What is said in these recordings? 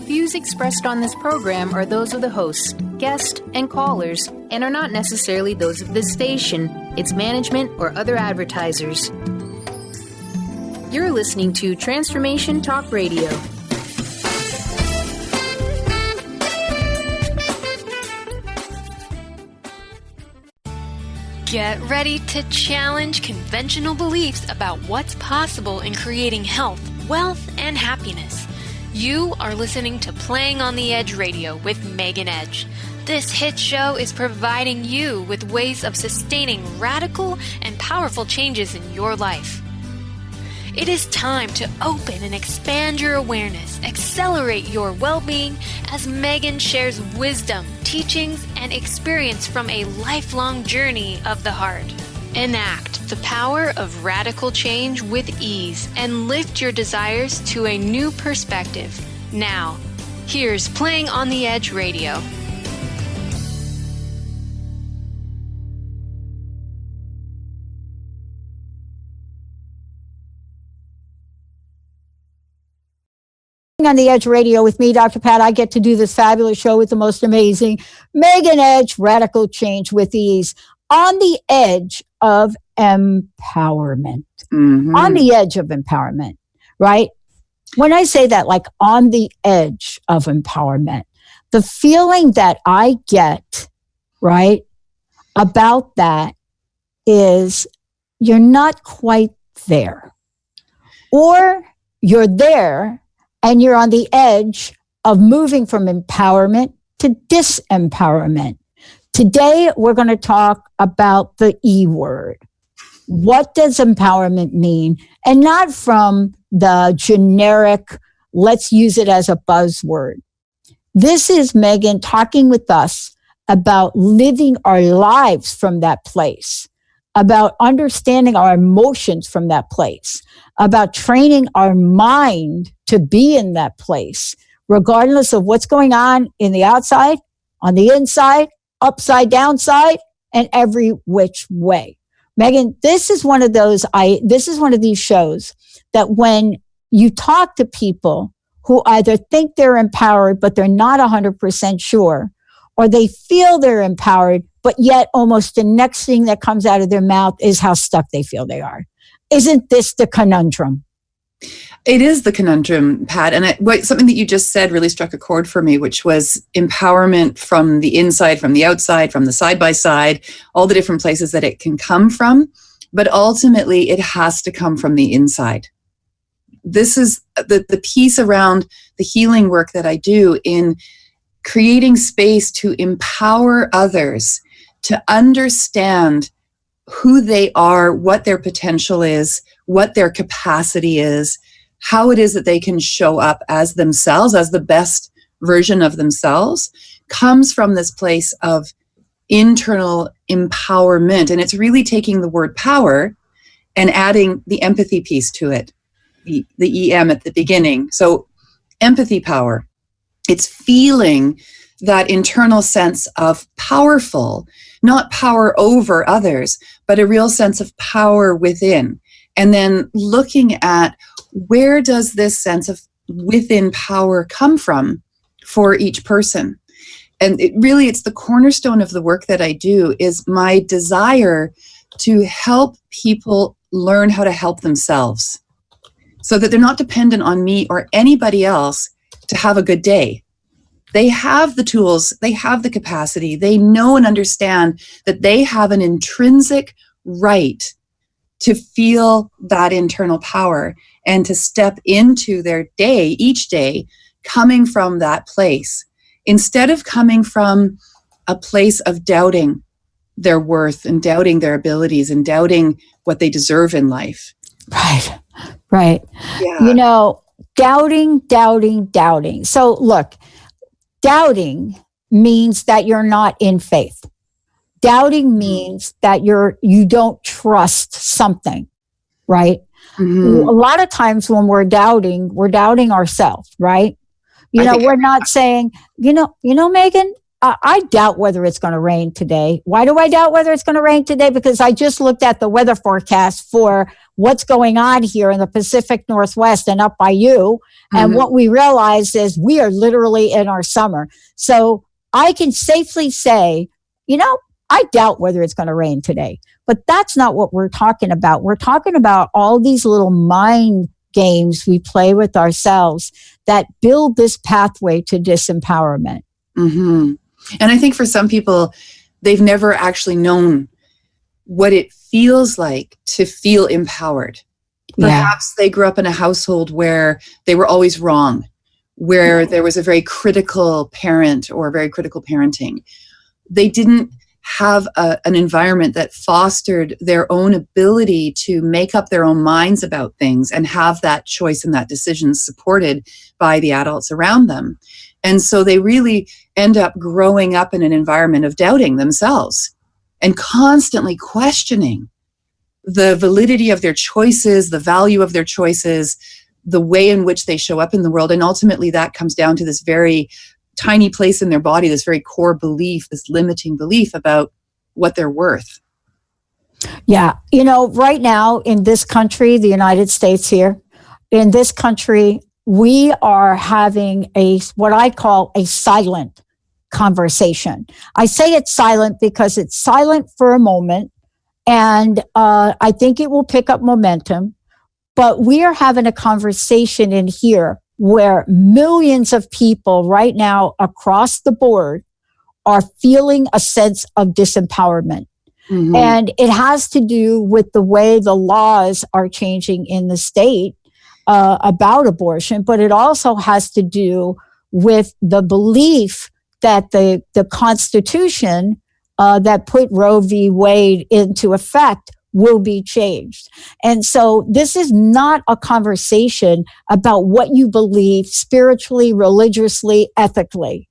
Views expressed on this program are those of the host, guest, and callers, and are not necessarily those of this station, its management, or other advertisers. You're listening to Transformation Talk Radio. Get ready to challenge conventional beliefs about what's possible in creating health, wealth, and happiness. You are listening to Playing on the Edge Radio with Megan Edge. This hit show is providing you with ways of sustaining radical and powerful changes in your life. It is time to open and expand your awareness, accelerate your well-being as Megan shares wisdom, teachings, and experience from a lifelong journey of the heart. Enact the power of radical change with ease and lift your desires to a new perspective. Now, here's Playing on the Edge Radio. On the Edge Radio with me, Dr. Pat. I get to do this fabulous show with the most amazing Megan Edge, Radical Change with Ease, on the edge of empowerment. Mm-hmm. On the edge of empowerment, right? When I say that, like on the edge of empowerment, the feeling that I get, right, about that is you're not quite there. Or you're there, and you're on the edge of moving from empowerment to disempowerment. Today, we're going to talk about the E word. What does empowerment mean? And not from the generic, let's use it as a buzzword. This is Megan talking with us about living our lives from that place, about understanding our emotions from that place, about training our mind to be in that place, regardless of what's going on in the outside, on the inside, upside, downside, and every which way. Megan, this is one of these shows that when you talk to people who either think they're empowered, but they're not 100% sure, or they feel they're empowered, but yet almost the next thing that comes out of their mouth is how stuck they feel they are. Isn't this the conundrum? It is the conundrum, Pat. And something that you just said really struck a chord for me, which was empowerment from the inside, from the outside, from the side by side, all the different places that it can come from. But ultimately, it has to come from the inside. This is the piece around the healing work that I do in creating space to empower others to understand who they are, what their potential is, what their capacity is, how it is that they can show up as themselves, as the best version of themselves, comes from this place of internal empowerment. And it's really taking the word power and adding the empathy piece to it, the EM at the beginning. So empathy power, it's feeling that internal sense of powerful, not power over others, but a real sense of power within. And then looking at where does this sense of within power come from for each person. And it's the cornerstone of the work that I do is my desire to help people learn how to help themselves so that they're not dependent on me or anybody else to have a good day. They have the tools, they have the capacity, they know and understand that they have an intrinsic right to feel that internal power and to step into their day, each day, coming from that place, instead of coming from a place of doubting their worth and doubting their abilities and doubting what they deserve in life. Right. Yeah. Doubting. So look, doubting means that you're not in faith. Doubting means that you don't trust something, right? Mm-hmm. A lot of times when we're doubting ourselves, right? We're not saying, Megan, I doubt whether it's going to rain today. Why do I doubt whether it's going to rain today? Because I just looked at the weather forecast for what's going on here in the Pacific Northwest and up by you. And what we realize is we are literally in our summer. So I can safely say, I doubt whether it's going to rain today, but that's not what we're talking about. We're talking about all these little mind games we play with ourselves that build this pathway to disempowerment. Mm-hmm. And I think for some people, they've never actually known what it feels like to feel empowered. Perhaps they grew up in a household where they were always wrong, where there was a very critical parent or very critical parenting. They didn't have an environment that fostered their own ability to make up their own minds about things and have that choice and that decision supported by the adults around them. And so they really end up growing up in an environment of doubting themselves and constantly questioning the validity of their choices, the value of their choices, the way in which they show up in the world. And ultimately that comes down to this very tiny place in their body, this very core belief, this limiting belief about what they're worth. Yeah. Right now in this country, the United States here, in this country, we are having what I call a silent conversation. I say it's silent because it's silent for a moment, and I think it will pick up momentum. But we are having a conversation in here where millions of people right now across the board are feeling a sense of disempowerment. Mm-hmm. And it has to do with the way the laws are changing in the state about abortion, but it also has to do with the belief that the Constitution that put Roe v. Wade into effect will be changed. And so this is not a conversation about what you believe spiritually, religiously, ethically.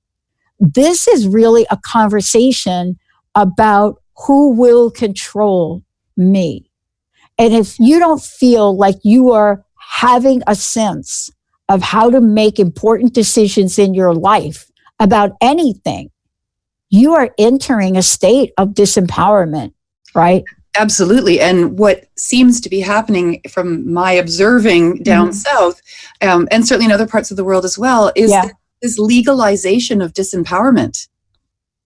This is really a conversation about who will control me. And if you don't feel like you are having a sense of how to make important decisions in your life about anything, you are entering a state of disempowerment, right? Absolutely. And what seems to be happening from my observing down south, and certainly in other parts of the world as well, is this legalization of disempowerment,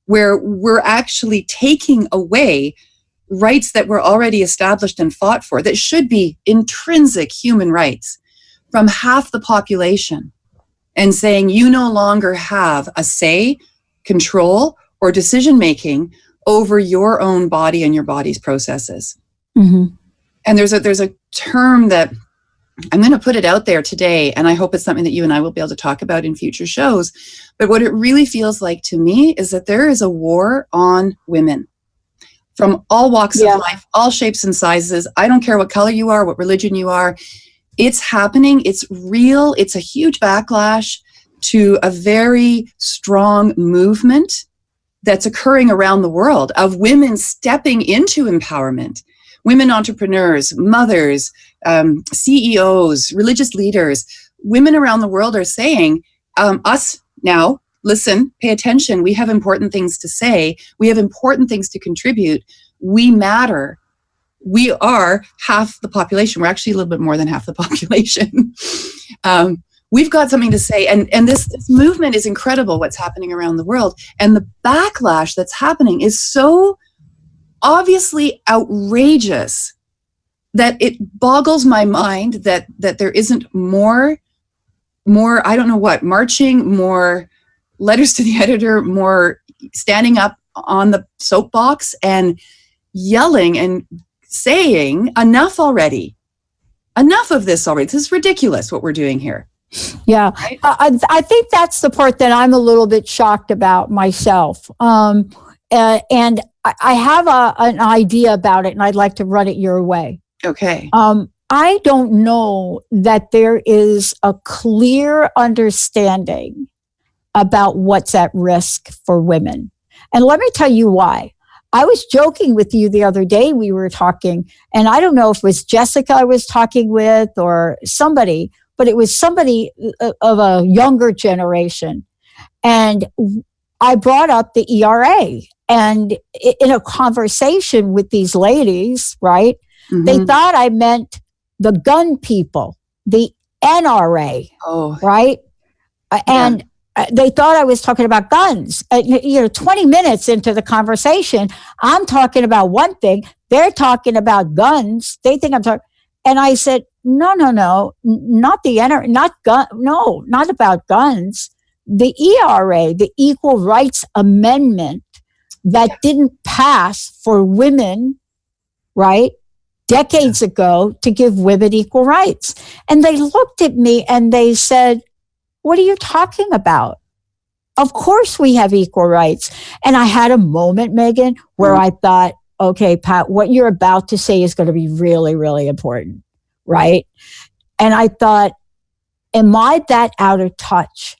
where we're actually taking away rights that were already established and fought for, that should be intrinsic human rights, from half the population, and saying you no longer have a say, control, or decision-making over your own body and your body's processes. Mm-hmm. And there's a term that I'm going to put it out there today, and I hope it's something that you and I will be able to talk about in future shows. But what it really feels like to me is that there is a war on women from all walks of life, all shapes and sizes. I don't care what color you are, what religion you are. It's happening. It's real. It's a huge backlash to a very strong movement that's occurring around the world of women stepping into empowerment. Women entrepreneurs, mothers, CEOs, religious leaders, women around the world are saying, us now, listen, pay attention. We have important things to say. We have important things to contribute. We matter. We are half the population. We're actually a little bit more than half the population. We've got something to say. And this movement is incredible, what's happening around the world. And the backlash that's happening is so obviously outrageous that it boggles my mind that there isn't more, I don't know what, marching, more letters to the editor, more standing up on the soapbox and yelling and saying, enough already. Enough of this already. This is ridiculous what we're doing here. Yeah, right? I think that's the part that I'm a little bit shocked about myself. And I have an idea about it, and I'd like to run it your way. Okay. I don't know that there is a clear understanding about what's at risk for women. And let me tell you why. I was joking with you the other day, we were talking, and I don't know if it was Jessica I was talking with or somebody, but it was somebody of a younger generation. And I brought up the ERA. And in a conversation with these ladies, right, they thought I meant the gun people, the NRA, right? And they thought I was talking about guns. 20 minutes into the conversation, I'm talking about one thing. They're talking about guns. They think I'm talking. And I said, no, not the NRA, not about guns. The ERA, the Equal Rights Amendment that didn't pass for women, right? Decades ago, to give women equal rights. And they looked at me and they said, what are you talking about? Of course we have equal rights. And I had a moment, Megan, where I thought, okay, Pat, what you're about to say is going to be really, really important, right? And I thought, am I that out of touch?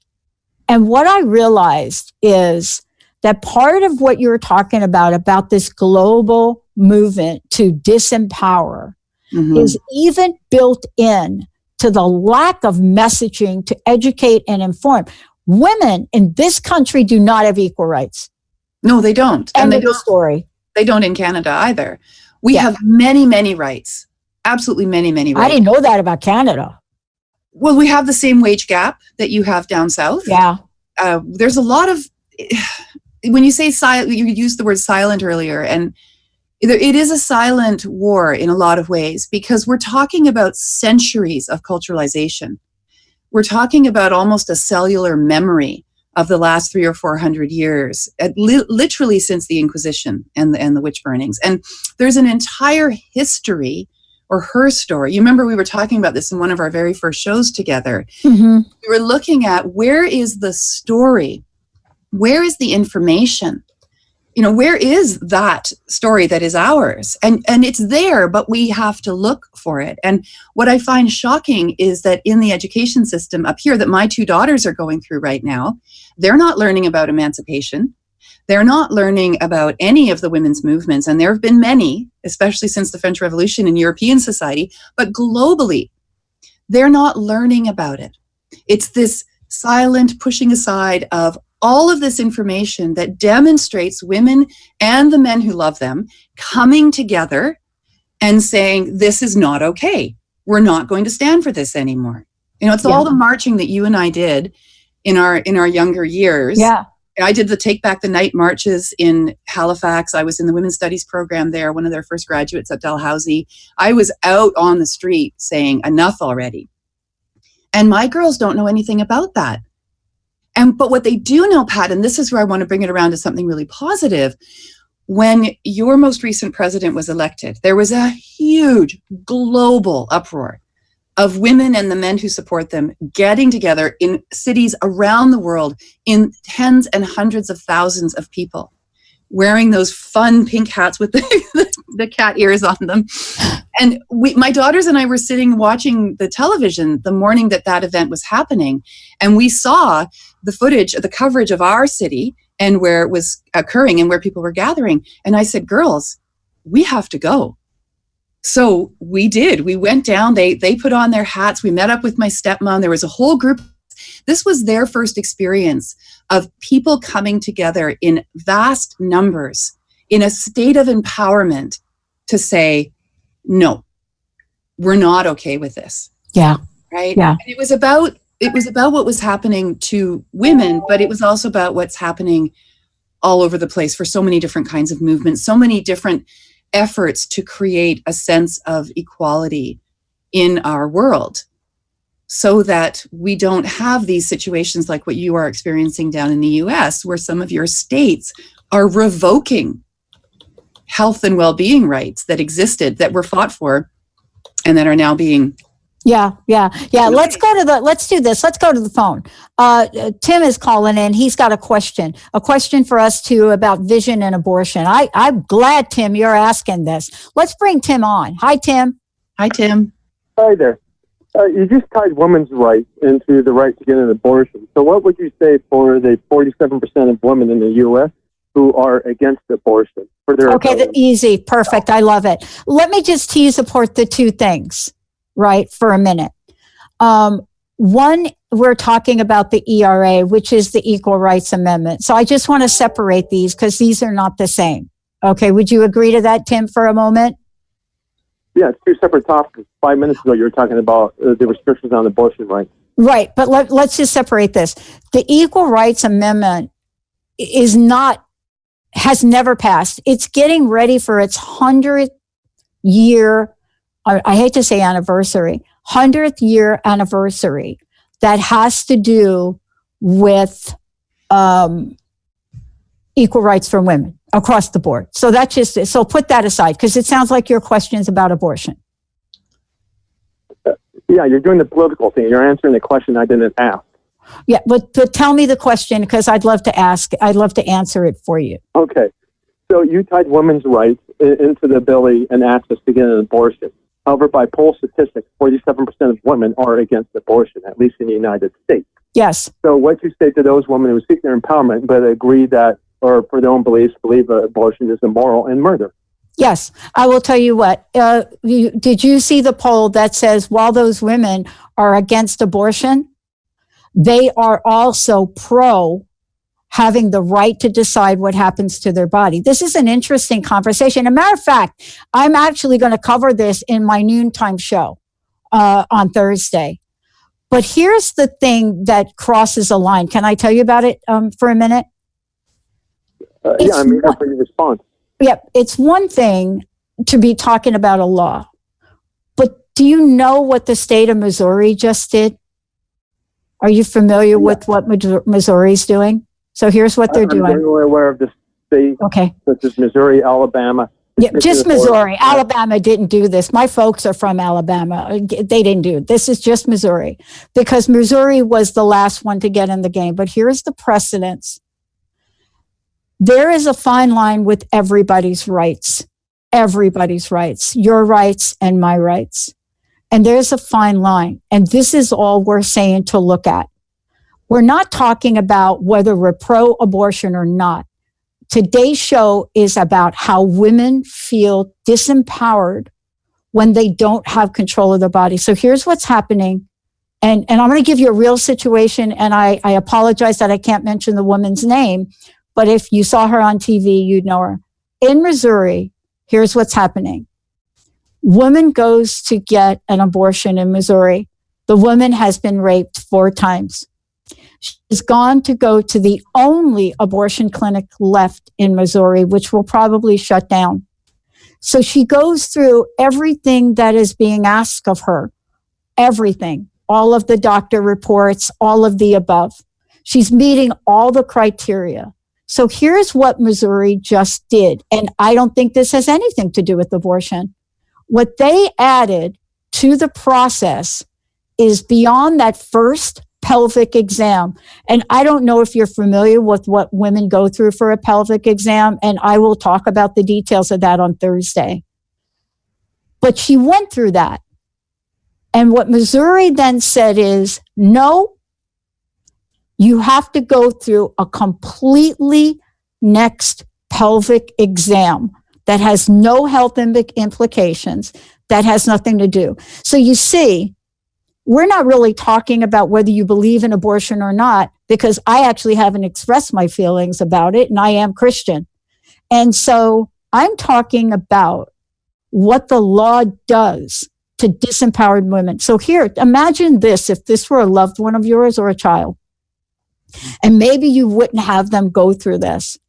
And what I realized is that part of what you're talking about this global movement to disempower is even built in to the lack of messaging to educate and inform. Women in this country do not have equal rights. No, they don't. End of the story. They don't in Canada either. We have many, many rights. Absolutely many, many rights. I didn't know that about Canada. Well, we have the same wage gap that you have down south. Yeah. There's a lot of, when you say silent, you used the word silent earlier, and it is a silent war in a lot of ways, because we're talking about centuries of culturalization. We're talking about almost a cellular memory of the last 300 or 400 years, literally since the Inquisition and the witch burnings. And there's an entire history, or her story. You remember we were talking about this in one of our very first shows together. We were looking at, where is the story? Where is the information? Where is that story that is ours? And it's there, but we have to look for it. And what I find shocking is that in the education system up here that my two daughters are going through right now, they're not learning about emancipation. They're not learning about any of the women's movements. And there have been many, especially since the French Revolution in European society, but globally, they're not learning about it. It's this silent pushing aside of all of this information that demonstrates women and the men who love them coming together and saying, this is not okay. We're not going to stand for this anymore. It's all the marching that you and I did in our younger years. Yeah. I did the Take Back the Night marches in Halifax. I was in the Women's Studies program there, one of their first graduates at Dalhousie. I was out on the street saying, enough already. And my girls don't know anything about that. But what they do know, Pat, and this is where I want to bring it around to something really positive, when your most recent president was elected, there was a huge global uproar of women and the men who support them getting together in cities around the world, in tens and hundreds of thousands of people, wearing those fun pink hats with the cat ears on them. And my daughters and I were sitting watching the television the morning that event was happening. And we saw the footage, the coverage of our city and where it was occurring and where people were gathering. And I said, girls, we have to go. So we did. We went down, they put on their hats. We met up with my stepmom. There was a whole group. This was their first experience of people coming together in vast numbers in a state of empowerment to say, no, we're not okay with this. Yeah. Right? Yeah. And it was about what was happening to women, but it was also about what's happening all over the place for so many different kinds of movements, so many different efforts to create a sense of equality in our world, so that we don't have these situations like what you are experiencing down in the US, where some of your states are revoking health and well-being rights that existed, that were fought for, and that are now being... Yeah. Let's do this. Let's go to the phone. Tim is calling in. He's got a question for us too about vision and abortion. I'm glad, Tim, you're asking this. Let's bring Tim on. Hi, Tim. Hi, Tim. Hi there. You just tied women's rights into the right to get an abortion. So what would you say for the 47% of women in the U.S. who are against abortion? For their easy. Perfect. I love it. Let me just tease apart the two things, right, for a minute. One, we're talking about the ERA, which is the Equal Rights Amendment. So I just want to separate these because these are not the same. Okay. Would you agree to that, Tim, for a moment? Yeah, it's two separate topics. 5 minutes ago, you were talking about the restrictions on abortion rights. Right, but let's just separate this. The Equal Rights Amendment has never passed. It's getting ready for its 100th year, I hate to say anniversary, 100th year anniversary that has to do with equal rights for women across the board. So that's just, so put that aside, because it sounds like your question is about abortion. Yeah, you're doing the political thing. You're answering the question I didn't ask. Yeah, but tell me the question, because I'd love to answer it for you. Okay. So you tied women's rights into the ability and access to get an abortion. However, by poll statistics, 47% of women are against abortion, at least in the United States. Yes. So what you say to those women who seek their empowerment, but agree that, or for their own beliefs, believe abortion is immoral and murder? Yes, I will tell you what. Did you see the poll that says while those women are against abortion, they are also pro having the right to decide what happens to their body? This is an interesting conversation. As a matter of fact, I'm actually going to cover this in my noontime show on Thursday. But here's the thing that crosses a line. Can I tell you about it for a minute? Yeah, I'm here for your response. Yep, it's one thing to be talking about a law, but do you know what the state of Missouri just did? Are you familiar with what Missouri's doing? So here's what they're doing. I'm very aware of the state, okay, such as Missouri, Alabama. Yeah, just Missouri. Alabama didn't do this. My folks are from Alabama. They didn't do it. This is just Missouri, because Missouri was the last one to get in the game. But here's the precedence. There is a fine line with everybody's rights, your rights and my rights. And there's a fine line. And this is all we're saying to look at. We're not talking about whether we're pro-abortion or not. Today's show is about how women feel disempowered when they don't have control of their body. So here's what's happening. And I'm going to give you a real situation. And I apologize that I can't mention the woman's name. But if you saw her on TV, you'd know her. In Missouri, here's what's happening. Woman goes to get an abortion in Missouri. The woman has been raped 4 times. She's gone to go to the only abortion clinic left in Missouri, which will probably shut down. So she goes through everything that is being asked of her, everything, all of the doctor reports, all of the above. She's meeting all the criteria. So here's what Missouri just did. And I don't think this has anything to do with abortion. What they added to the process is beyond that first pelvic exam. And I don't know if you're familiar with what women go through for a pelvic exam, and I will talk about the details of that on Thursday. But she went through that. And what Missouri then said is, no, you have to go through a completely next pelvic exam that has no health implications, that has nothing to do. So you see, we're not really talking about whether you believe in abortion or not, because I actually haven't expressed my feelings about it, and I am Christian. And so I'm talking about what the law does to disempowered women. So here, imagine this, if this were a loved one of yours or a child. And maybe you wouldn't have them go through this.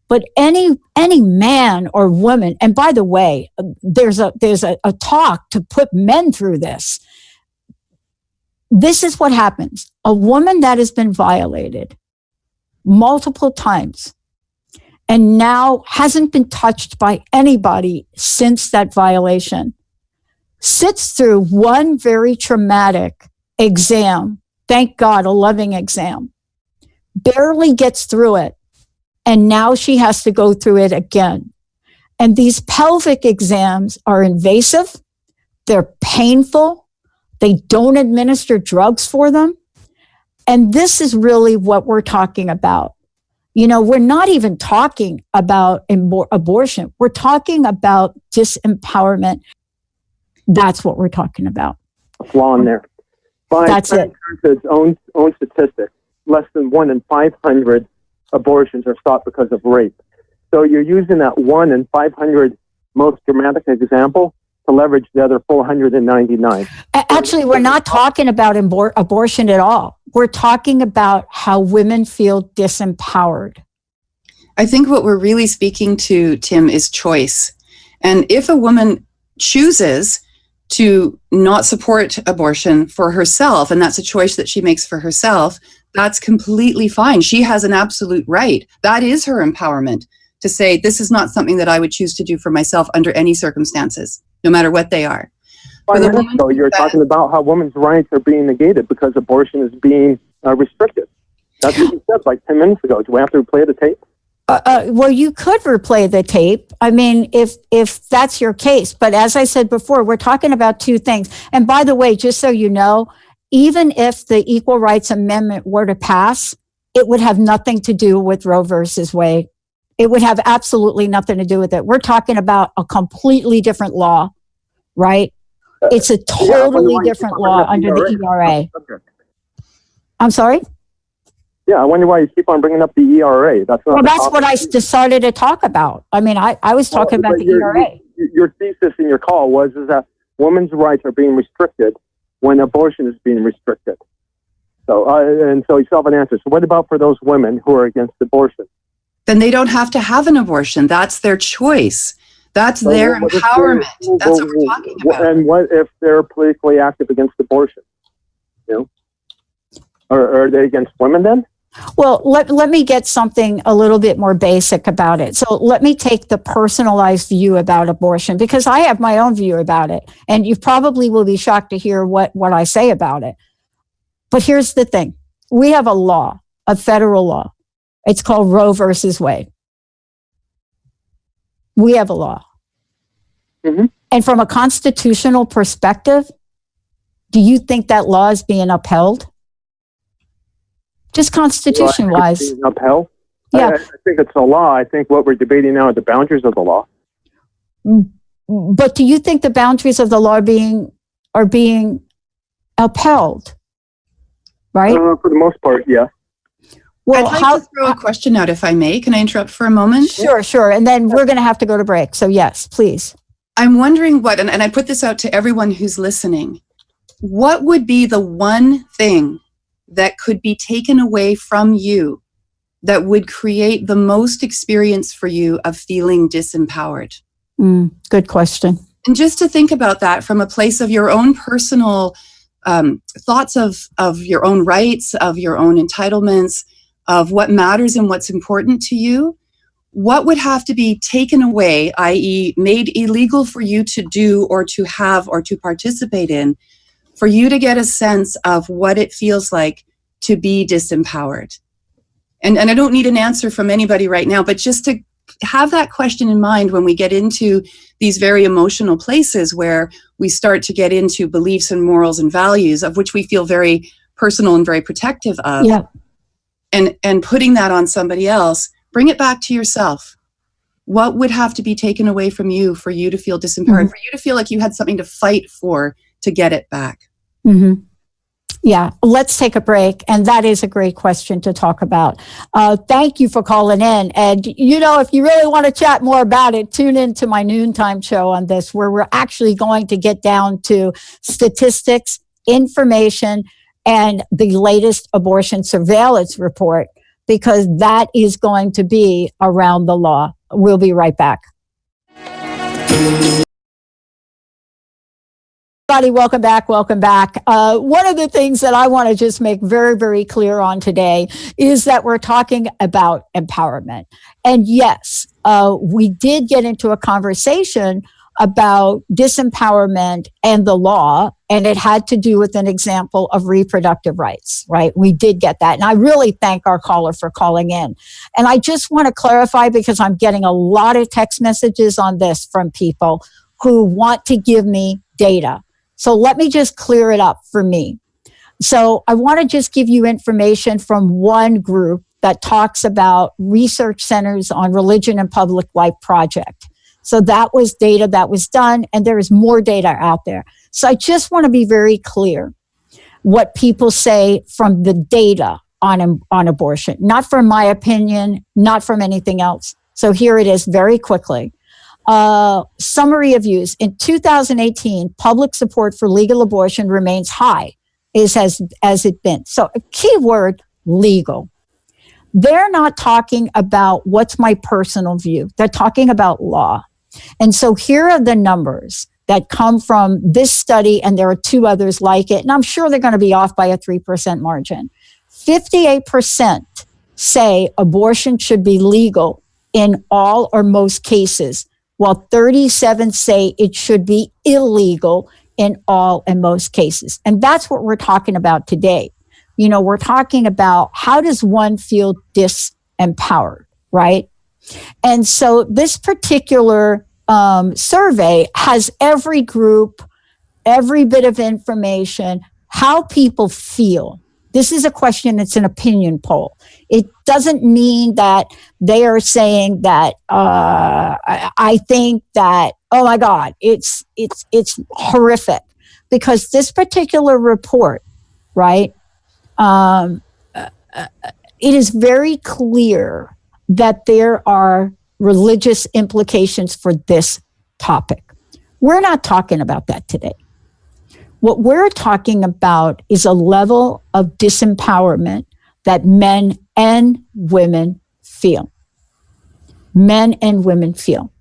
But any man or woman, and by the way, there's a talk to put men through this. This is what happens. A woman that has been violated multiple times and now hasn't been touched by anybody since that violation sits through one very traumatic exam. Thank God, a loving exam. Barely gets through it. And now she has to go through it again. And these pelvic exams are invasive. They're painful. They don't administer drugs for them. And this is really what we're talking about. You know, we're not even talking about abortion. We're talking about disempowerment. That's what we're talking about. Flaw in there. By That's it. Its own statistics, less than 1 in 500 abortions are stopped because of rape. So you're using that 1 in 500 most dramatic example to leverage the other 499. Actually, we're not talking about abortion at all. We're talking about how women feel disempowered. I think what we're really speaking to, Tim, is choice. And if a woman chooses to not support abortion for herself, and that's a choice that she makes for herself, that's completely fine. She has an absolute right. That is her empowerment to say, this is not something that I would choose to do for myself under any circumstances, no matter what they are. So you're talking about how women's rights are being negated because abortion is being restricted. That's what you said like 10 minutes ago. Do we have to replay the tape? Well, you could replay the tape. I mean, if that's your case. But as I said before, we're talking about two things. And by the way, just so you know, even if the Equal Rights Amendment were to pass, it would have nothing to do with Roe versus Wade. It would have absolutely nothing to do with it. We're talking about a completely different law, right? It's a totally different law under the ERA. I'm sorry? Yeah, I wonder why you keep on bringing up the ERA. That's what I decided to talk about. I mean, I was talking about the ERA. Your thesis in your call was that women's rights are being restricted when abortion is being restricted. So you still have an answer. So what about for those women who are against abortion? Then they don't have to have an abortion. That's their choice. That's their empowerment. That's what we're talking about. And what if they're politically active against abortion? You know, are they against women then? Well, let me get something a little bit more basic about it. So let me take the personalized view about abortion, because I have my own view about it. And you probably will be shocked to hear what I say about it. But here's the thing. We have a law, a federal law. It's called Roe versus Wade. We have a law. Mm-hmm. And from a constitutional perspective, do you think that law is being upheld? Just constitution-wise. Being upheld? Yeah. I think it's a law. I think what we're debating now are the boundaries of the law. But do you think the boundaries of the law are being upheld? Right? For the most part, yeah. Well, I'd like to throw a question out, if I may. Can I interrupt for a moment? Sure. And then we're going to have to go to break. So yes, please. I'm wondering and I put this out to everyone who's listening, what would be the one thing that could be taken away from you that would create the most experience for you of feeling disempowered? Good question. And just to think about that from a place of your own personal thoughts of your own rights, of your own entitlements, of what matters and what's important to you, what would have to be taken away, i.e. made illegal for you to do or to have or to participate in, for you to get a sense of what it feels like to be disempowered? And I don't need an answer from anybody right now, but just to have that question in mind when we get into these very emotional places where we start to get into beliefs and morals and values of which we feel very personal and very protective of. Yeah. And putting that on somebody else, bring it back to yourself. What would have to be taken away from you for you to feel disempowered, for you to feel like you had something to fight for to get it back? Mm-hmm. Yeah, let's take a break. And that is a great question to talk about. Thank you for calling in. And, if you really want to chat more about it, tune into my noontime show on this, where we're actually going to get down to statistics, information, and the latest abortion surveillance report, because that is going to be around the law. We'll be right back. Welcome back. One of the things that I want to just make very, very clear on today is that we're talking about empowerment. And yes, we did get into a conversation about disempowerment and the law, and it had to do with an example of reproductive rights, right? We did get that. And I really thank our caller for calling in. And I just want to clarify, because I'm getting a lot of text messages on this from people who want to give me data. So let me just clear it up for me. So I want to just give you information from one group that talks about Research Centers on Religion and Public Life Project. So that was data that was done, and there is more data out there. So I just want to be very clear what people say from the data on abortion, not from my opinion, not from anything else. So here it is very quickly. Summary of views. In 2018, public support for legal abortion remains high, as it been. So a key word, legal. They're not talking about what's my personal view. They're talking about law. And so here are the numbers that come from this study, and there are two others like it, and I'm sure they're going to be off by a 3% margin. 58% say abortion should be legal in all or most cases, while 37% say it should be illegal in all and most cases. And that's what we're talking about today. You know, we're talking about how does one feel disempowered, right? And so this particular survey has every group, every bit of information, how people feel. This is a question, it's an opinion poll. It doesn't mean that they are saying that I think that, oh my God, it's horrific. Because this particular report, right, it is very clear that there are religious implications for this topic. We're not talking about that today. What we're talking about is a level of disempowerment that men and women feel. Men and women feel.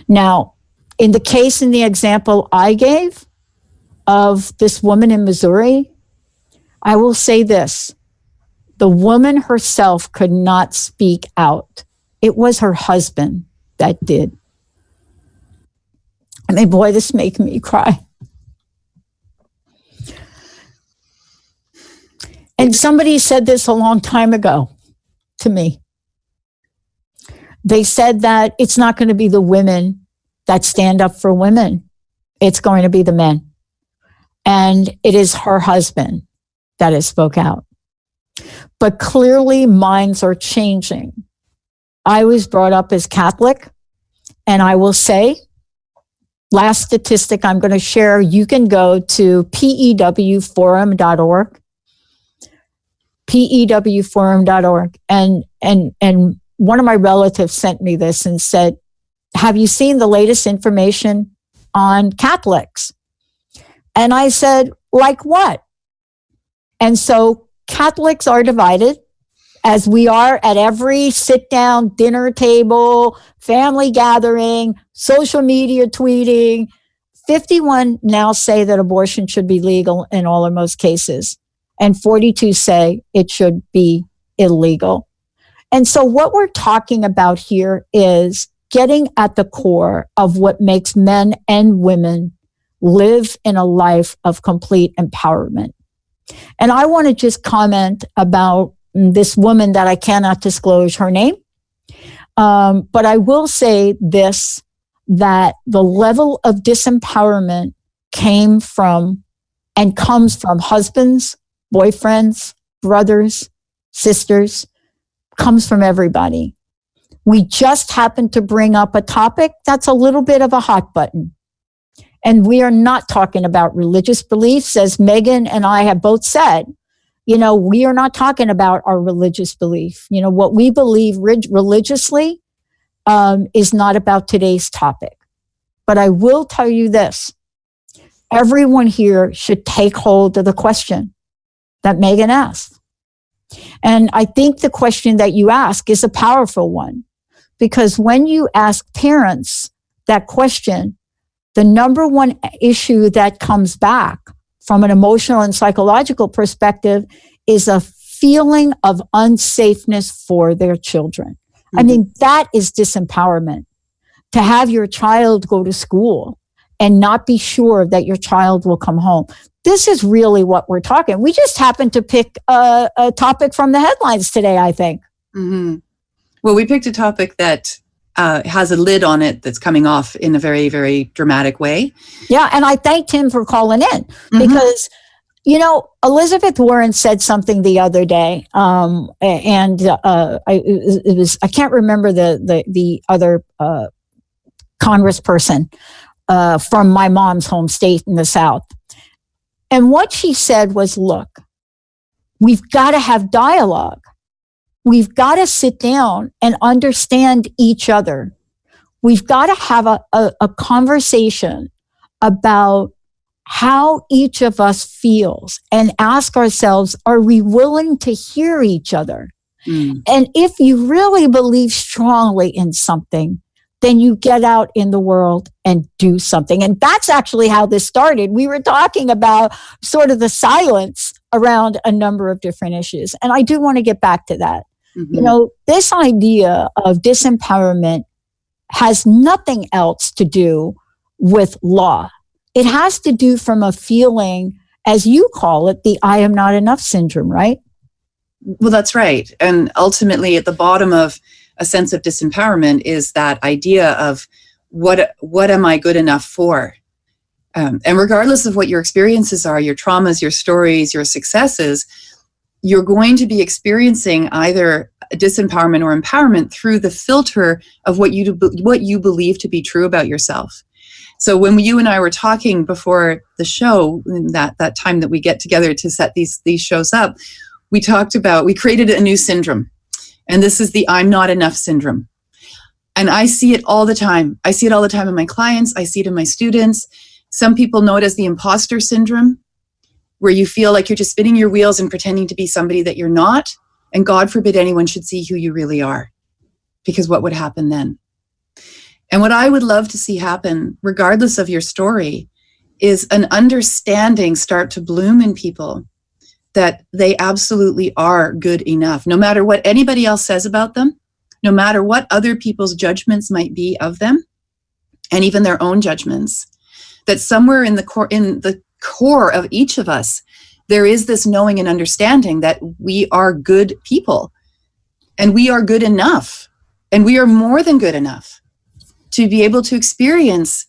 Now, in the example I gave of this woman in Missouri, I will say this. The woman herself could not speak out. It was her husband that did. I mean, boy, this makes me cry. And somebody said this a long time ago to me. They said that it's not going to be the women that stand up for women. It's going to be the men. And it is her husband that has spoke out. But clearly minds are changing. I was brought up as Catholic, and I will say, last statistic I'm going to share, you can go to pewforum.org, pewforum.org, and one of my relatives sent me this and said, have you seen the latest information on Catholics? And I said, like what? And so Catholics are divided, as we are at every sit-down dinner table, family gathering, social media tweeting. 51 now say that abortion should be legal in all or most cases, and 42 say it should be illegal. And so what we're talking about here is getting at the core of what makes men and women live in a life of complete empowerment. And I want to just comment about this woman that I cannot disclose her name. But I will say this, that the level of disempowerment came from and comes from husbands, boyfriends, brothers, sisters, comes from everybody. We just happened to bring up a topic that's a little bit of a hot button. And we are not talking about religious beliefs, as Megan and I have both said. You know, we are not talking about our religious belief. You know, what we believe religiously is not about today's topic. But I will tell you this. Everyone here should take hold of the question that Megan asked. And I think the question that you ask is a powerful one. Because when you ask parents that question, the number one issue that comes back from an emotional and psychological perspective is a feeling of unsafeness for their children. Mm-hmm. I mean, that is disempowerment. To have your child go to school and not be sure that your child will come home. This is really what we're talking. We just happened to pick a topic from the headlines today, I think. Mm-hmm. Well, we picked a topic that has a lid on it that's coming off in a very, very dramatic way. Yeah, and I thanked him for calling in because, you know, Elizabeth Warren said something the other day, and it was I can't remember the other congressperson from my mom's home state in the South. And what she said was, look, we've got to have dialogue. We've got to sit down and understand each other. we've got to have a conversation about how each of us feels and ask ourselves, are we willing to hear each other? And if you really believe strongly in something, then you get out in the world and do something. And that's actually how this started. We were talking about sort of the silence around a number of different issues. And I do want to get back to that. You know, this idea of disempowerment has nothing else to do with law. It has to do from a feeling, as you call it, the I am not enough syndrome, right? Well, that's right. And ultimately, at the bottom of a sense of disempowerment is that idea of what am I good enough for? And regardless of what your experiences are, your traumas, your stories, your successes, you're going to be experiencing either disempowerment or empowerment through the filter of what you believe to be true about yourself. So when you and I were talking before the show, that time that we get together to set these shows up, we created a new syndrome. And this is the I'm not enough syndrome. And I see it all the time. I see it all the time in my clients. I see it in my students. Some people know it as the imposter syndrome, where you feel like you're just spinning your wheels and pretending to be somebody that you're not. And God forbid anyone should see who you really are, because what would happen then? And what I would love to see happen, regardless of your story, is an understanding start to bloom in people that they absolutely are good enough, no matter what anybody else says about them, no matter what other people's judgments might be of them, and even their own judgments, that somewhere in the core of each of us, there is this knowing and understanding that we are good people, and we are good enough, and we are more than good enough to be able to experience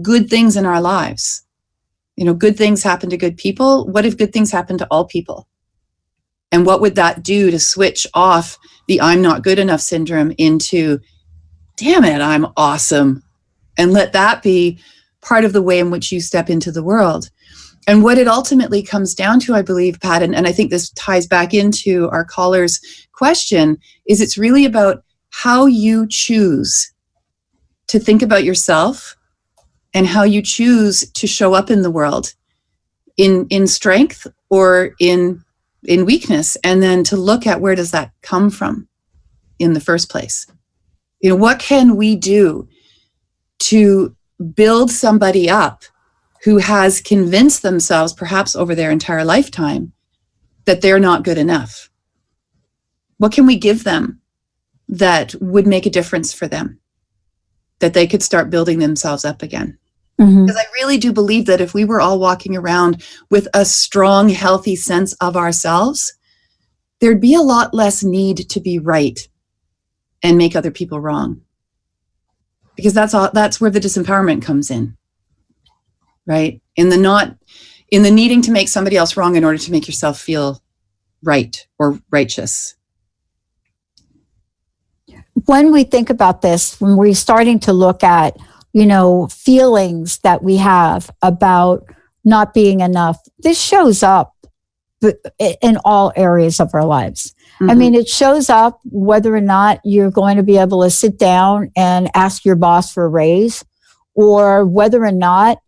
good things in our lives. You know, good things happen to good people. What if good things happen to all people? And what would that do to switch off the I'm not good enough syndrome into, damn it, I'm awesome. And let that be part of the way in which you step into the world. And what it ultimately comes down to, I believe, Pat, and I think this ties back into our caller's question, is it's really about how you choose to think about yourself and how you choose to show up in the world in strength or in weakness, and then to look at where does that come from in the first place. You know, what can we do to build somebody up who has convinced themselves, perhaps over their entire lifetime, that they're not good enough? What can we give them that would make a difference for them, that they could start building themselves up again? Because I really do believe that if we were all walking around with a strong, healthy sense of ourselves, there'd be a lot less need to be right and make other people wrong. Because that's where the disempowerment comes in, right? In the needing to make somebody else wrong in order to make yourself feel right or righteous. When we think about this, when we're starting to look at, you know, feelings that we have about not being enough, this shows up in all areas of our lives. I mean, it shows up whether or not you're going to be able to sit down and ask your boss for a raise, or whether or not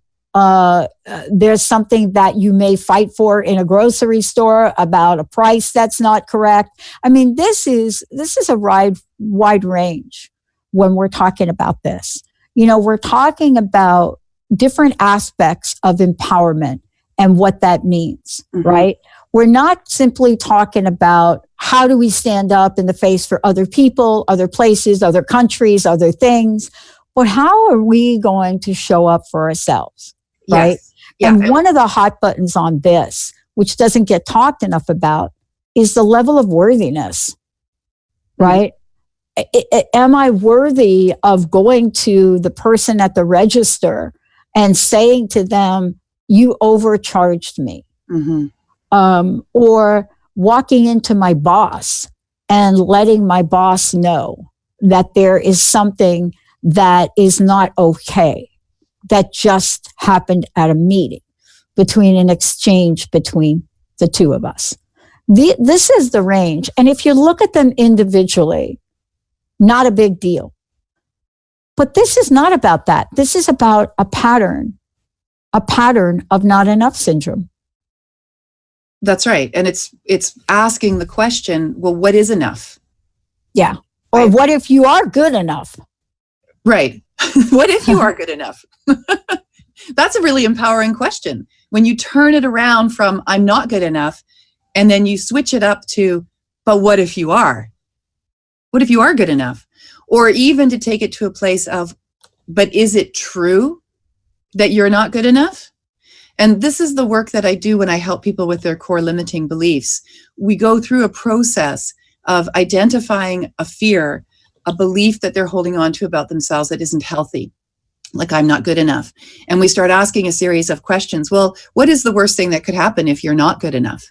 there's something that you may fight for in a grocery store about a price that's not correct. I mean, this is a wide range when we're talking about this. You know, we're talking about different aspects of empowerment and what that means, right? We're not simply talking about how do we stand up in the face for other people, other places, other countries, other things, but how are we going to show up for ourselves, right? Yes. Yeah. And one of the hot buttons on this, which doesn't get talked enough about, is the level of worthiness, right? Am I worthy of going to the person at the register and saying to them, you overcharged me? Or walking into my boss and letting my boss know that there is something that is not okay, that just happened at a meeting, between an exchange between the two of us. This is the range. And if you look at them individually, not a big deal. But this is not about that. This is about a pattern of not enough syndrome. That's right. And it's asking the question, well, what is enough? Yeah. Or what if you are good enough? Right. What if you are good enough? That's a really empowering question. When you turn it around from I'm not good enough, and then you switch it up to, but what if you are? What if you are good enough? Or even to take it to a place of, but is it true that you're not good enough? And this is the work that I do when I help people with their core limiting beliefs. We go through a process of identifying a fear, a belief that they're holding on to about themselves that isn't healthy, like I'm not good enough. And we start asking a series of questions. Well, what is the worst thing that could happen if you're not good enough?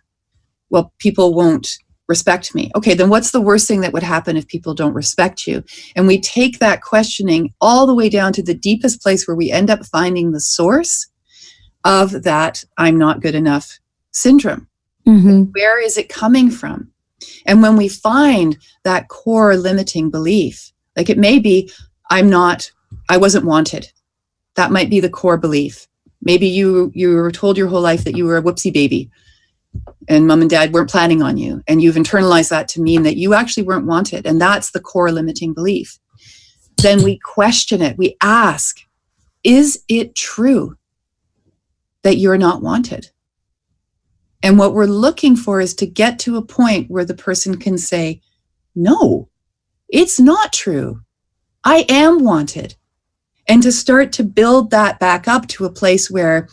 Well, people won't respect me. Okay, then what's the worst thing that would happen if people don't respect you? And we take that questioning all the way down to the deepest place where we end up finding the source of that I'm not good enough syndrome. Mm-hmm. Where is it coming from? And when we find that core limiting belief, like it may be, I wasn't wanted. That might be the core belief. Maybe you were told your whole life that you were a whoopsie baby and mom and dad weren't planning on you. And you've internalized that to mean that you actually weren't wanted. And that's the core limiting belief. Then we question it. We ask, is it true that you're not wanted? And what we're looking for is to get to a point where the person can say, no, it's not true. I am wanted. And to start to build that back up to a place where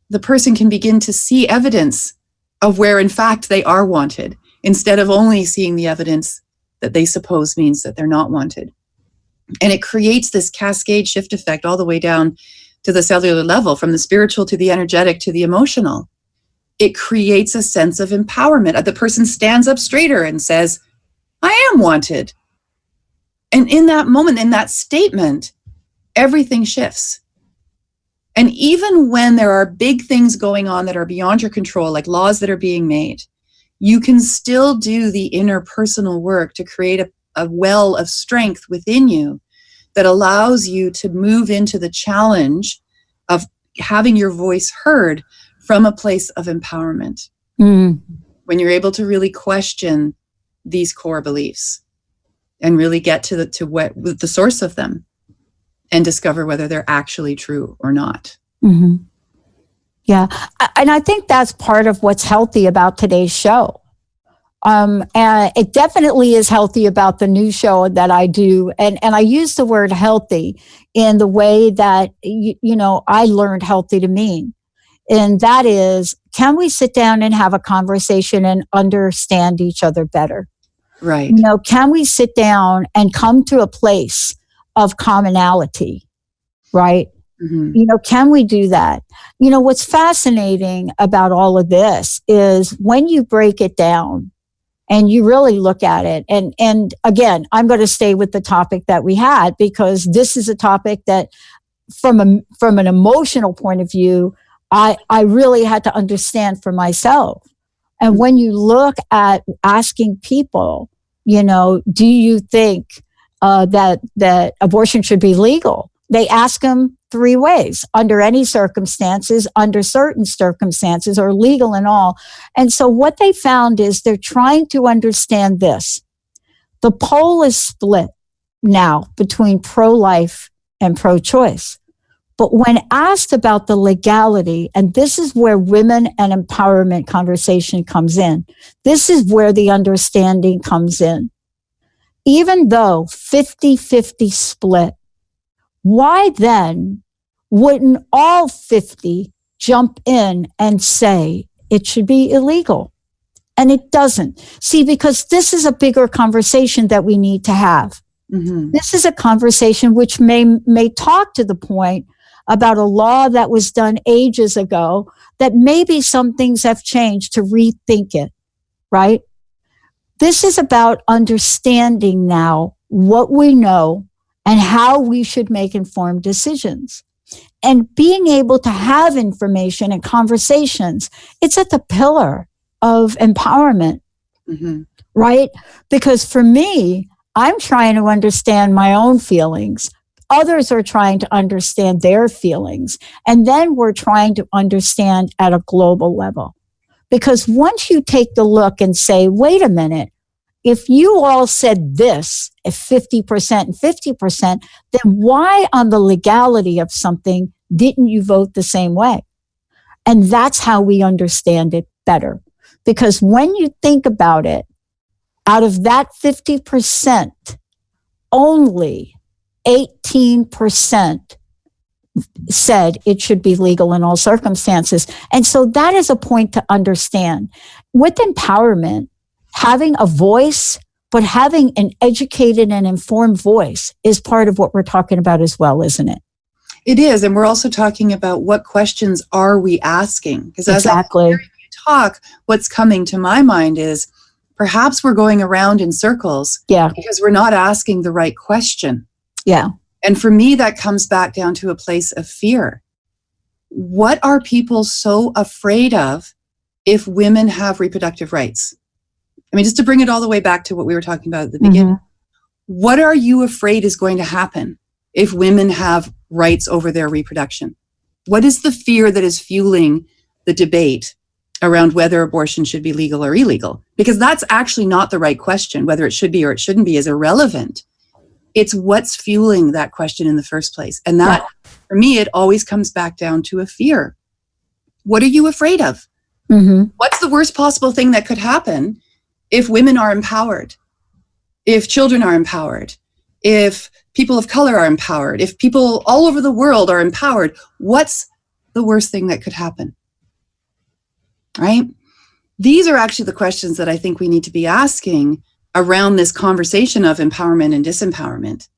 the person can begin to see evidence of where, in fact, they are wanted, instead of only seeing the evidence that they suppose means that they're not wanted. And it creates this cascade shift effect all the way down to the cellular level, from the spiritual to the energetic to the emotional. It creates a sense of empowerment. The person stands up straighter and says, I am wanted. And in that moment, in that statement, everything shifts. And even when there are big things going on that are beyond your control, like laws that are being made, you can still do the interpersonal work to create a well of strength within you that allows you to move into the challenge of having your voice heard from a place of empowerment. Mm. When you're able to really question these core beliefs and really get to the source of them and discover whether they're actually true or not. Mm-hmm. Yeah. And I think that's part of what's healthy about today's show. And it definitely is healthy about the new show that I do. And I use the word healthy in the way that, I learned healthy to mean. And that is, can we sit down and have a conversation and understand each other better? Right. Can we sit down and come to a place of commonality, right? Mm-hmm. Can we do that? What's fascinating about all of this is when you break it down and you really look at it. And again, I'm going to stay with the topic that we had, because this is a topic that from an emotional point of view, I really had to understand for myself. And when you look at asking people, do you think that abortion should be legal? They ask them 3 ways: under any circumstances, under certain circumstances, or legal and all. And so what they found is they're trying to understand this. The pole is split now between pro-life and pro-choice. But when asked about the legality, and this is where women and empowerment conversation comes in, this is where the understanding comes in. Even though 50-50 split, why then wouldn't all 50 jump in and say it should be illegal? And it doesn't. See, because this is a bigger conversation that we need to have. Mm-hmm. This is a conversation which may talk to the point about a law that was done ages ago, that maybe some things have changed to rethink it, right? This is about understanding now what we know and how we should make informed decisions. And being able to have information and conversations, it's at the pillar of empowerment, Mm-hmm. right? Because for me, I'm trying to understand my own feelings Others are trying to understand their feelings. And then we're trying to understand at a global level. Because once you take the look and say, wait a minute, if you all said this at 50% and 50%, then why on the legality of something didn't you vote the same way? And that's how we understand it better. Because when you think about it, out of that 50%, only 18% said it should be legal in all circumstances. And so that is a point to understand. With empowerment, having a voice, but having an educated and informed voice is part of what we're talking about as well, isn't it? It is. And we're also talking about what questions are we asking? Because as exactly. I'm hearing you talk, what's coming to my mind is perhaps we're going around in circles because we're not asking the right question. Yeah. And for me, that comes back down to a place of fear. What are people so afraid of if women have reproductive rights? I mean, just to bring it all the way back to what we were talking about at the beginning. What are you afraid is going to happen if women have rights over their reproduction? What is the fear that is fueling the debate around whether abortion should be legal or illegal? Because that's actually not the right question. Whether it should be or it shouldn't be is irrelevant. It's what's fueling that question in the first place. And that, for me, it always comes back down to a fear. What are you afraid of? What's the worst possible thing that could happen if women are empowered? If children are empowered? If people of color are empowered? If people all over the world are empowered? What's the worst thing that could happen? Right? These are actually the questions that I think we need to be asking around this conversation of empowerment and disempowerment.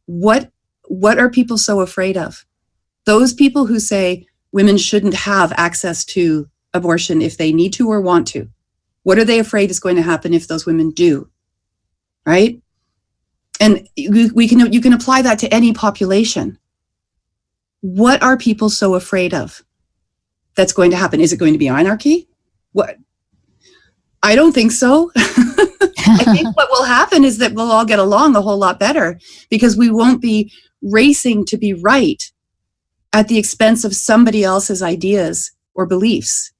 What are people so afraid of? Those people who say women shouldn't have access to abortion if they need to or want to. What are they afraid is going to happen if those women do? Right? And you can apply that to any population. What are people so afraid of that's going to happen? Is it going to be anarchy? What? I don't think so. I think what will happen is that we'll all get along a whole lot better because we won't be racing to be right at the expense of somebody else's ideas or beliefs.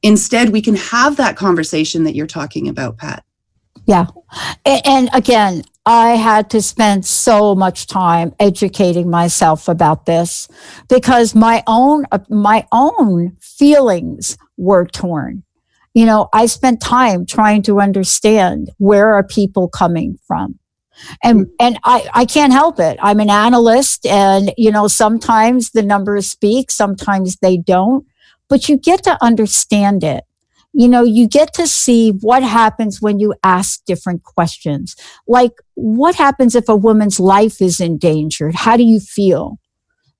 Instead, we can have that conversation that you're talking about, Pat. Yeah. And again, I had to spend so much time educating myself about this because my own feelings were torn. You know, I spent time trying to understand where are people coming from. And I can't help it. I'm an analyst and, you know, sometimes the numbers speak, sometimes they don't, but you get to understand it. You know, you get to see what happens when you ask different questions. Like, what happens if a woman's life is endangered? How do you feel,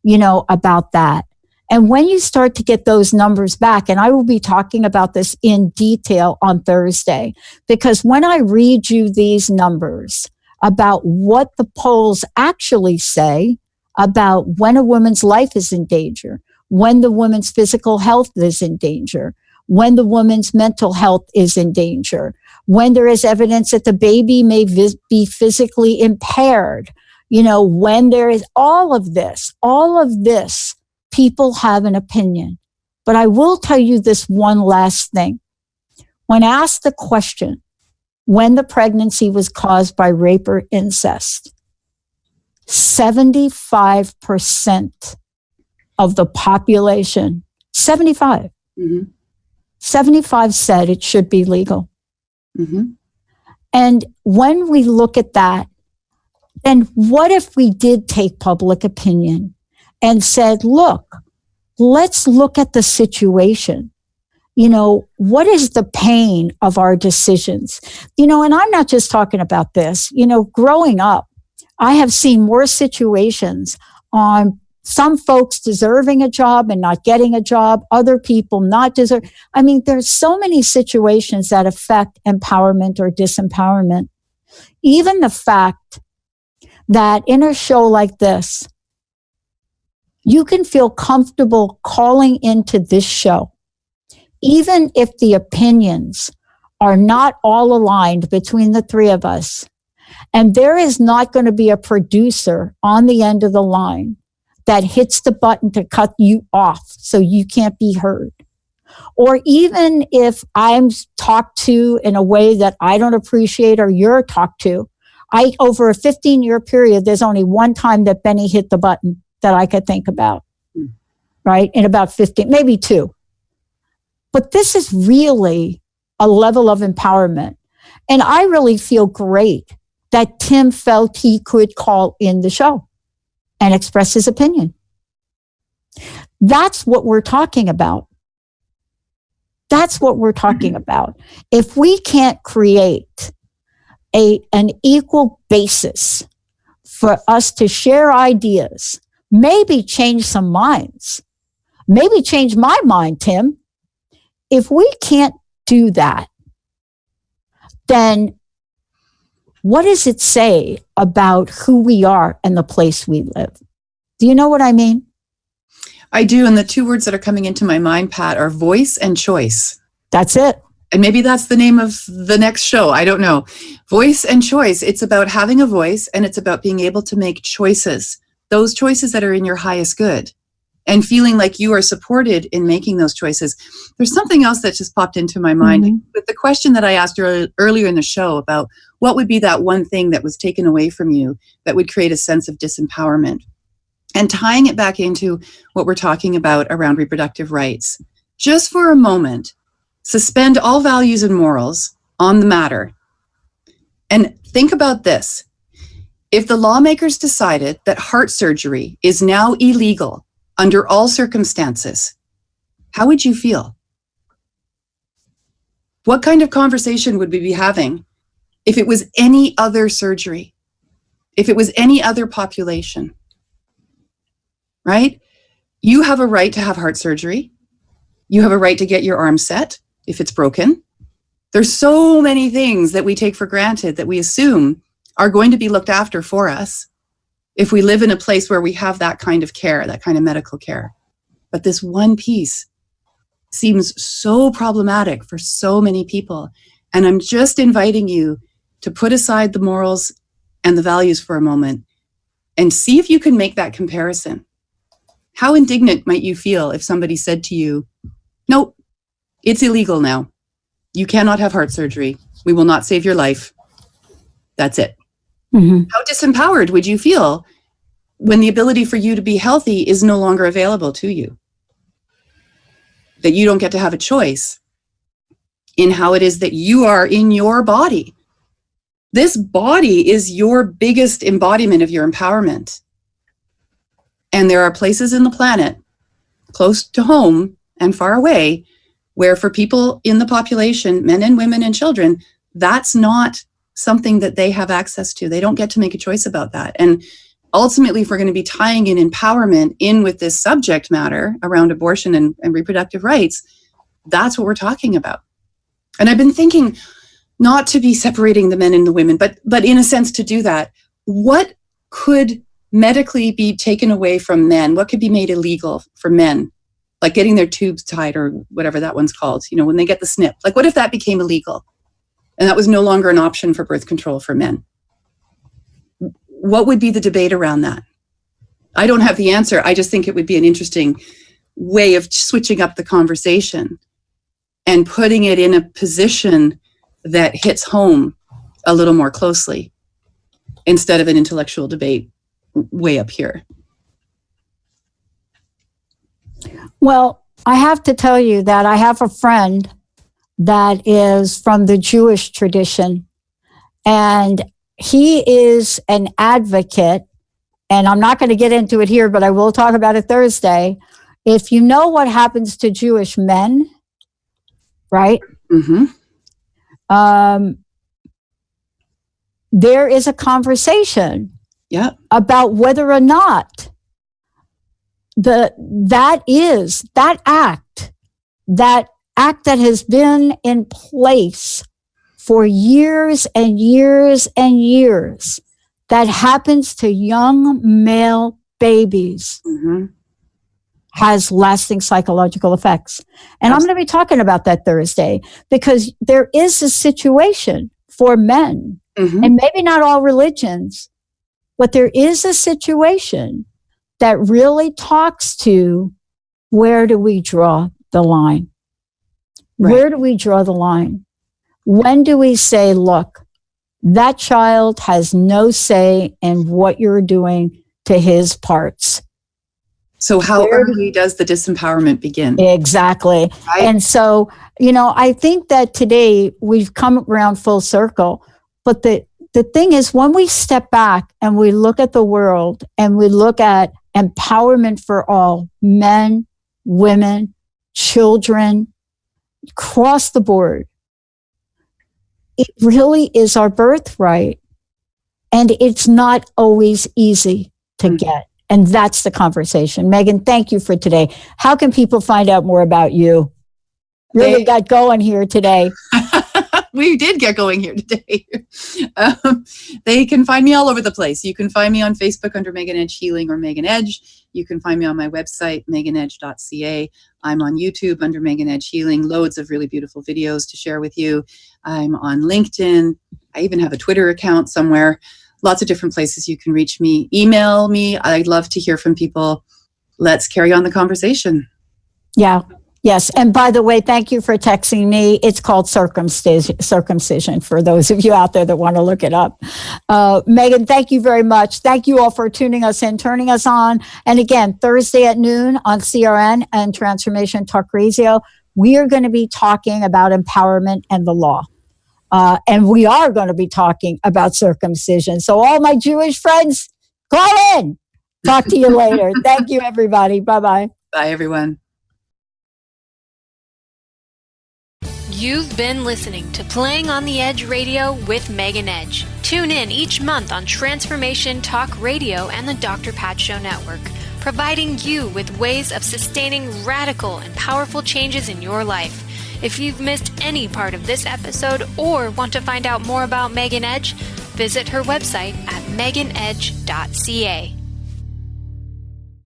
you know, about that? And when you start to get those numbers back, and I will be talking about this in detail on Thursday, because when I read you these numbers about what the polls actually say about when a woman's life is in danger, when the woman's physical health is in danger, when the woman's mental health is in danger, when there is evidence that the baby may be physically impaired, you know, when there is all of this, people have an opinion. But I will tell you this one last thing. When asked the question, when the pregnancy was caused by rape or incest, 75% of the population, 75 said it should be legal. And when we look at that, then what if we did take public opinion and said, look, let's look at the situation. You know, what is the pain of our decisions? You know, and I'm not just talking about this. You know, growing up, I have seen more situations on some folks deserving a job and not getting a job, other people not deserve. I mean, there's so many situations that affect empowerment or disempowerment. Even the fact that in a show like this, you can feel comfortable calling into this show, even if the opinions are not all aligned between the three of us. And there is not going to be a producer on the end of the line that hits the button to cut you off so you can't be heard. Or even if I'm talked to in a way that I don't appreciate or you're talked to, over a 15-year period, there's only one time that Benny hit the button that I could think about, right? In about 15, maybe two. But this is really a level of empowerment. And I really feel great that Tim felt he could call in the show and express his opinion. That's what we're talking about. That's what we're talking about. If we can't create an equal basis for us to share ideas, maybe change some minds, maybe change my mind, Tim. If we can't do that, then what does it say about who we are and the place we live? Do you know what I mean? I do. And the two words that are coming into my mind, Pat, are voice and choice. That's it. And maybe that's the name of the next show. I don't know. Voice and choice. It's about having a voice, and it's about being able to make choices, those choices that are in your highest good, and feeling like you are supported in making those choices. There's something else that just popped into my mind with the question that I asked earlier in the show about what would be that one thing that was taken away from you that would create a sense of disempowerment. And tying it back into what we're talking about around reproductive rights. Just for a moment, suspend all values and morals on the matter. And think about this. If the lawmakers decided that heart surgery is now illegal under all circumstances, how would you feel? What kind of conversation would we be having if it was any other surgery? If it was any other population? Right? You have a right to have heart surgery. You have a right to get your arm set if it's broken. There's so many things that we take for granted that we assume are going to be looked after for us if we live in a place where we have that kind of care, that kind of medical care. But this one piece seems so problematic for so many people. And I'm just inviting you to put aside the morals and the values for a moment and see if you can make that comparison. How indignant might you feel if somebody said to you, nope, it's illegal now. You cannot have heart surgery. We will not save your life. That's it. Mm-hmm. How disempowered would you feel when the ability for you to be healthy is no longer available to you? That you don't get to have a choice in how it is that you are in your body. This body is your biggest embodiment of your empowerment. And there are places in the planet, close to home and far away, where for people in the population, men and women and children, that's not something that they have access to. They don't get to make a choice about that. And ultimately, if we're going to be tying in empowerment in with this subject matter around abortion and reproductive rights, that's what we're talking about. And I've been thinking not to be separating the men and the women, but in a sense to do that. What could medically be taken away from men? What could be made illegal for men? Like getting their tubes tied or whatever that one's called, when they get the snip. Like what if that became illegal and that was no longer an option for birth control for men? What would be the debate around that? I don't have the answer. I just think it would be an interesting way of switching up the conversation and putting it in a position that hits home a little more closely instead of an intellectual debate way up here. Well, I have to tell you that I have a friend that is from the Jewish tradition, and he is an advocate, and I'm not going to get into it here, but I will talk about it Thursday. If you know what happens to Jewish men, right? Mm-hmm. There is a conversation about whether or not that act that has been in place for years and years and years, that happens to young male babies, has lasting psychological effects. And I'm going to be talking about that Thursday, because there is a situation for men Mm-hmm. and maybe not all religions, but there is a situation that really talks to where do we draw the line? Right. Where do we draw the line? When do we say, look, that child has no say in what you're doing to his parts? So how early does the disempowerment begin? Exactly. Right. And so, I think that today we've come around full circle. But the thing is, when we step back and we look at the world and we look at empowerment for all, men, women, children, across the board, it really is our birthright. And it's not always easy to get. And that's the conversation. Megan, thank you for today. How can people find out more about you? Really got going here today. We did get going here today. They can find me all over the place. You can find me on Facebook under Megan Edge Healing or Megan Edge. You can find me on my website, meganedge.ca. I'm on YouTube under Megan Edge Healing. Loads of really beautiful videos to share with you. I'm on LinkedIn. I even have a Twitter account somewhere. Lots of different places you can reach me. Email me. I'd love to hear from people. Let's carry on the conversation. Yeah. Yes. And by the way, thank you for texting me. It's called circumcision for those of you out there that want to look it up. Megan, thank you very much. Thank you all for tuning us in, turning us on. And again, Thursday at noon on CRN and Transformation Talk Radio, we are going to be talking about empowerment and the law. And we are going to be talking about circumcision. So all my Jewish friends, call in. Talk to you later. Thank you, everybody. Bye-bye. Bye, everyone. You've been listening to Playing on the Edge Radio with Megan Edge. Tune in each month on Transformation Talk Radio and the Dr. Pat Show Network, providing you with ways of sustaining radical and powerful changes in your life. If you've missed any part of this episode or want to find out more about Megan Edge, visit her website at meganedge.ca.